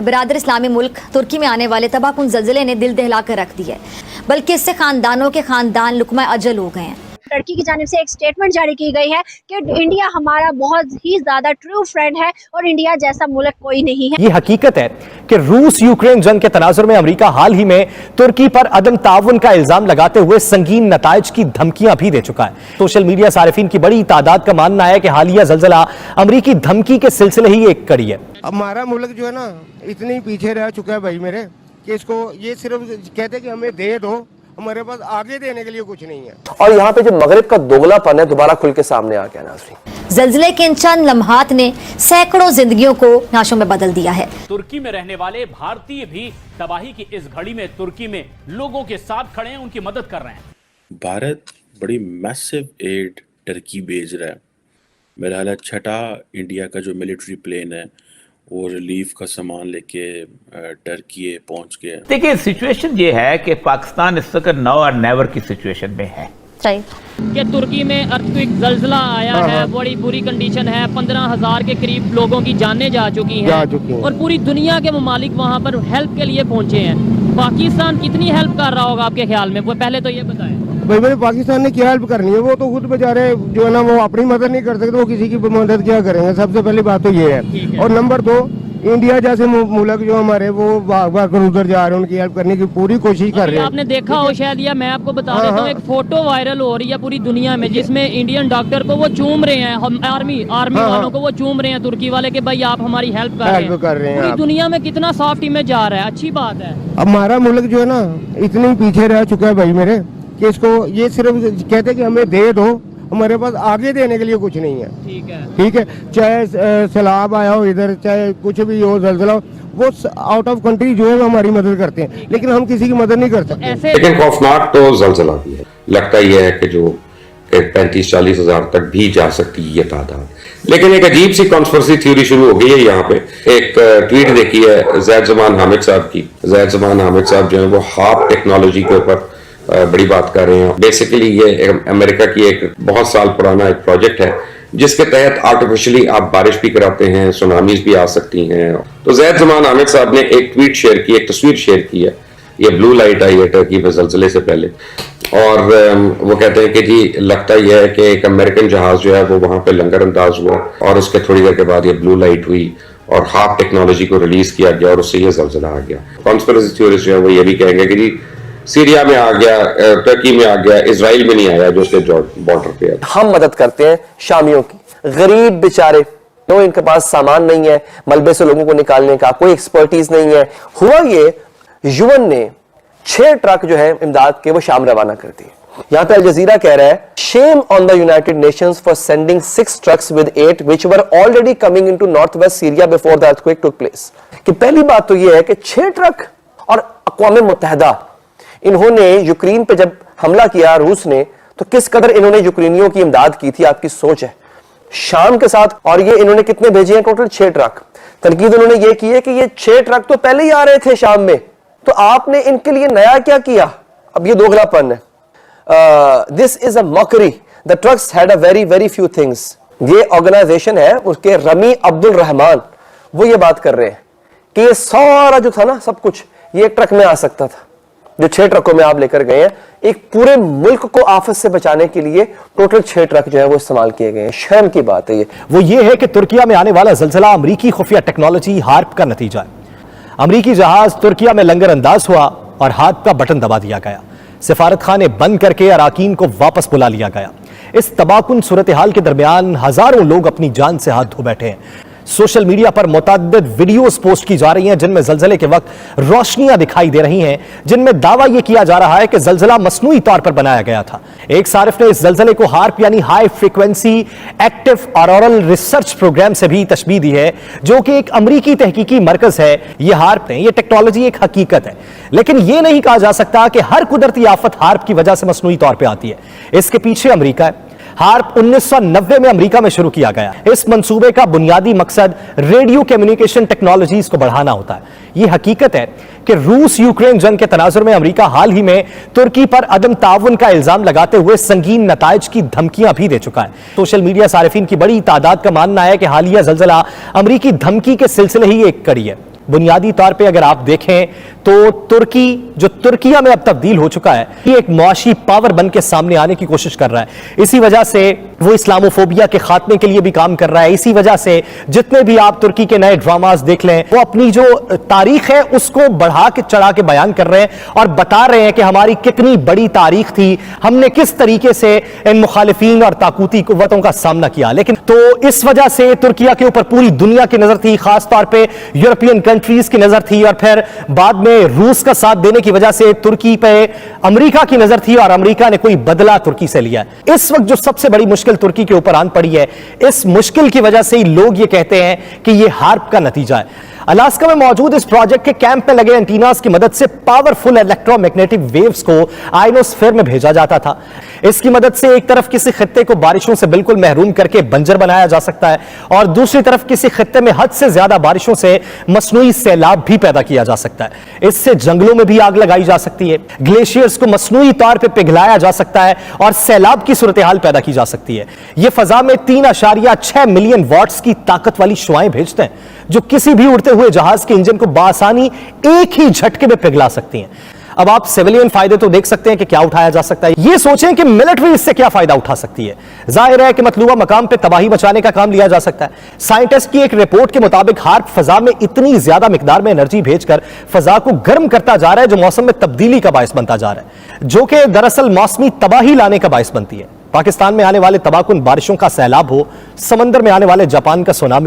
बिरादर इस्लामी मुल्क तुर्की में आने वाले तबाहकुन ज़लज़ले ने दिल दहला कर रख दिया है, बल्कि इससे खानदानों के खानदान लुक़मा अजल हो गए हैं। टर्की की जानिब से एक स्टेटमेंट जारी की गई है कि इंडिया हमारा बहुत ही ज्यादा ट्रू फ्रेंड है और इंडिया जैसा मुल्क कोई नहीं है। ये हकीकत है कि रूस यूक्रेन जंग के तनाजुर में अमेरिका हाल ही में तुर्की पर अदम ताउन का इल्जाम लगाते हुए संगीन नताइज की धमकियां भी दे चुका है। सोशल मीडिया सारिफिन की बड़ी तादाद का मानना है कि हालिया ज़लज़ला अमेरिकी धमकी के सिलसिले ही एक कड़ी है। हमारा मुल्क जो है ना इतनी पीछे रह चुका है भाई मेरे कि इसको ये सिर्फ कहते कि हमें दे दो, हमारे पास आगे देने के लिए कुछ नहीं है। और यहाँ पे जो मगरिब का दोगलापन है दोबारा खुल के सामने आ गया नाज़रीन। ज़लज़ले के इन चंद लम्हात ने सैकड़ों जिंदगियों को नाशों में बदल दिया है। तुर्की में रहने वाले भारतीय भी तबाही की इस घड़ी में तुर्की में लोगों के साथ खड़े हैं, उनकी मदद कर रहे हैं। भारत बड़ी मैसिव एड टर्की भेज रहा है। मेरा ख्याल है छठा इंडिया का जो मिलिट्री प्लेन है वो रिलीफ का सामान लेके टर्की पहुंच गया। देखिए सिचुएशन ये है कि पाकिस्तान इस वक्त नाउ और नेवर की सिचुएशन में है कि तुर्की में अर्थक्वेक ज़लज़ला आया है, बड़ी बुरी कंडीशन है, 15,000 के करीब लोगों की जानें जा चुकी हैं और पूरी दुनिया के ममालिक वहां पर हेल्प के लिए पहुंचे हैं। पाकिस्तान कितनी हेल्प कर रहा होगा आपके ख्याल में, वो पहले तो ये बताएं। भाई मेरे पाकिस्तान ने क्या हेल्प करनी है, वो तो खुद बेचारे जो है ना वो अपनी मदद नहीं कर सकते, वो किसी की मदद क्या करेंगे। सबसे पहली बात तो ये है। और नंबर 2, इंडिया जैसे मुल्क जो हमारे वो भाग कर उधर जा रहे हैं, उनकी हेल्प करने की पूरी कोशिश कर रहे हैं। आपने देखा हो शायद, या मैं आपको बता देता हूँ, एक फोटो वायरल हो रही है पूरी दुनिया में जिसमें इंडियन डॉक्टर को वो चूम रहे हैं, हम आर्मी वालों को वो चूम रहे हैं तुर्की वाले कि भाई आप हमारी हेल्प कर रहे हैं। पूरी दुनिया में कितना सॉफ्ट इमेज जा रहा है, अच्छी बात है। हमारा मुल्क जो है ना इतनी पीछे रह चुका है भाई मेरे कि इसको ये सिर्फ कहते कि हमें दे दो, हमारे पास आगे देने के लिए कुछ नहीं है। ठीक है, चाहे सैलाब आया हो इधर, चाहे कुछ भी हो, ज़लज़ला हो, वो आउट ऑफ कंट्री जो है वो हमारी मदद करते हैं, लेकिन हम किसी की मदद नहीं कर सकते। लेकिन खौफनाक तो ज़लज़ला भी है। लगता ही है कि जो 35-40 हजार तक भी जा सकती है ये तादाद। लेकिन एक अजीब सी कॉन्स्पिरेसी थ्योरी शुरू हो गई है यहाँ पे। एक ट्वीट देखी है ज़ैद ज़मान हामिद साहब की। ज़ैद ज़मान हामिद साहब जो है वो हाफ टेक्नोलॉजी के ऊपर बड़ी बात कर रहे हैं। बेसिकली ये अमेरिका की एक बहुत साल पुराना एक प्रोजेक्ट है जिसके तहत आर्टिफिशियली आप बारिश भी कराते हैं, सुनामीज भी आ सकती हैं। तो ज़ैद ज़मान हामिद साहब ने एक ट्वीट शेयर की, एक तस्वीर शेयर की है। ये ब्लू लाइट आई है टर्की में ज़लज़ले से पहले, और वो कहते हैं कि जी लगता ही है कि एक अमेरिकन जहाज जो है वो वहां पे लंगर अंदाज हुआ और उसके थोड़ी देर के बाद ये ब्लू लाइट हुई और हाफ टेक्नोलॉजी को रिलीज किया गया और उससे ये ज़लज़ला आ गया। कॉन्स्पिरेसी थ्योरिस्ट जो है वो ये भी कहेंगे कि जी सीरिया में आ गया, टर्की में आ गया, इजराइल में नहीं आया जो उसके बॉर्डर पे है। हम मदद करते हैं शामियों की, गरीब बेचारे, तो इनके पास सामान नहीं है मलबे से लोगों को निकालने का, कोई एक्सपर्टीज नहीं है। हुआ ये, यूएन ने 6 ट्रक जो है इमदाद के वो शाम रवाना कर दिए। यहां पे अल जजीरा कह रहा है, shame on the United Nations for sending 6 trucks with 8 which were already coming into north west Syria before the earthquake took place. कि पहली बात तो ये है कि 6 ट्रक, और अक़वाम मुत्तहिदा इन्होंने यूक्रेन पे जब हमला किया रूस ने, तो किस कदर इन्होंने यूक्रेनियों की इमदाद की थी, आपकी सोच है शाम के साथ। और ये इन्होंने कितने भेजे हैं टोटल? 6 ट्रक। तनकीद उन्होंने ये की है कि ये 6 ट्रक तो पहले ही आ रहे थे शाम में, तो आपने इनके लिए नया क्या किया? अब ये दोगलापन है। This is a mockery, the trucks had a very very few things. ये ऑर्गेनाइजेशन है उसके रमी अब्दुल रहमान, वो ये बात कर रहे हैं कि ये सारा जो था ना सब कुछ ये ट्रक में आ सकता था, जो 6 ट्रकों में आप लेकर गए हैं। एक पूरे मुल्क को आफत से बचाने के लिए टोटल 6 ट्रक जो है वो इस्तेमाल किए गए हैं। शर्म की बात है ये। वो ये है कि तुर्किया में आने वाला ज़लज़ला अमरीकी खुफिया टेक्नोलॉजी हार्प का नतीजा है। अमरीकी जहाज तुर्किया में लंगर अंदाज हुआ और हाथ का बटन दबा दिया गया। सिफारत खाने बंद करके अराकीन को वापस बुला लिया गया। इस तबाहकुन सूरत हाल के दरमियान हजारों लोग अपनी जान से हाथ धो बैठे हैं। सोशल मीडिया पर मुतअद्दिद वीडियोस पोस्ट की जा रही हैं जिनमें ज़लज़ले के वक्त रोशनियां दिखाई दे रही हैं, जिनमें दावा यह किया जा रहा है कि ज़लज़ला मसनूई तौर पर बनाया गया था। एक सारिफ ने इस ज़लज़ले को हार्प यानी high frequency active auroral research program से भी तशबीह दी है, जो कि एक अमरीकी तहकीकी मरकज है। यह हार्प है, यह टेक्नोलॉजी एक हकीकत है, लेकिन यह नहीं कहा जा सकता कि हर कुदरती आफत हार्प की वजह से मसनूई तौर पर आती है। इसके पीछे अमरीका है। हार्प 1990 में अमेरिका में शुरू किया गया। इस मंसूबे का बुनियादी मकसद रेडियो कम्युनिकेशन टेक्नोलॉजीज को बढ़ाना होता है। यह हकीकत है कि रूस यूक्रेन जंग के तनाजुर में अमेरिका हाल ही में तुर्की पर अदम ताउन का इल्जाम लगाते हुए संगीन नताइज की धमकियां भी दे चुका है। सोशल मीडिया सारिफिन की बड़ी तादाद का मानना है कि हालिया ज़लज़ला अमेरिकी धमकी के सिलसिले ही एक कड़ी है। बुनियादी तौर पे अगर आप देखें तो तुर्की जो तुर्किया में अब तब्दील हो चुका है, ये एक मुआशी पावर बन के सामने आने की कोशिश कर रहा है। इसी वजह से वो इस्लामोफोबिया के खात्मे के लिए भी काम कर रहा है। इसी वजह से जितने भी आप तुर्की के नए ड्रामास देख लें, वो अपनी जो तारीख है उसको बढ़ा के चढ़ा के बयान कर रहे हैं और बता रहे हैं कि हमारी कितनी बड़ी तारीख थी, हमने किस तरीके से इन मुखालिफिन और ताकूती कुव्वतों का सामना किया। लेकिन तो इस वजह से तुर्किया के ऊपर पूरी दुनिया की नजर थी, खासतौर पे यूरोपियन कंट्रीज की नजर थी, और फिर बाद में रूस का साथ देने की वजह से तुर्की पे अमेरिका की नजर थी, और अमेरिका ने कोई बदला तुर्की से लिया। इस वक्त जो सबसे बड़ी मुश्किल तुर्की के ऊपर आन पड़ी है, इस मुश्किल की वजह से ही लोग ये कहते हैं कि ये हार्प का नतीजा है। अलास्का में मौजूद इस प्रोजेक्ट के कैंप में लगे एंटीनास की मदद से पावरफुल इलेक्ट्रोमैग्नेटिक वेव्स को आयनोस्फीयर में भेजा जाता था। इसकी मदद से एक तरफ किसी खित्ते को बारिशों से बिल्कुल महरूम करके बंजर बनाया जा सकता है, और दूसरी तरफ किसी खित्ते में हद से ज्यादा बारिशों से मसनूई सैलाब भी पैदा किया जा सकता है। इससे जंगलों में भी आग लगाई जा सकती है, ग्लेशियर्स को मसनूई तौर पर पिघलाया जा सकता है, और सैलाब की सूरत हाल पैदा की जा सकती है। यह फजा में 3.6 मिलियन वॉट्स की ताकत वाली शुआएं भेजते हैं, जो किसी भी उड़ते हुए जहाज के इंजन को बासानी एक ही झटके में पिघला सकती हैं। अब आप सिविलियन फायदे तो देख सकते हैं कि क्या उठाया जा सकता है, ये सोचें कि मिलिट्री इससे क्या फायदा उठा सकती है। जाहिर है कि मतलूबा मकाम पे तबाही मचाने का काम लिया जा सकता है। साइंटिस्ट की एक रिपोर्ट के मुताबिक हार्प फजा में इतनी ज्यादा मिकदार में एनर्जी भेजकर फजा को गर्म करता जा रहा है, जो मौसम में तब्दीली का बायस बनता जा रहा है, जो कि दरअसल मौसमी तबाही लाने का बायस बनती है। पाकिस्तान में आने वाले तबाहकुन बारिशों का सैलाब हो, समंदर में आने वाले जापान का सुनामी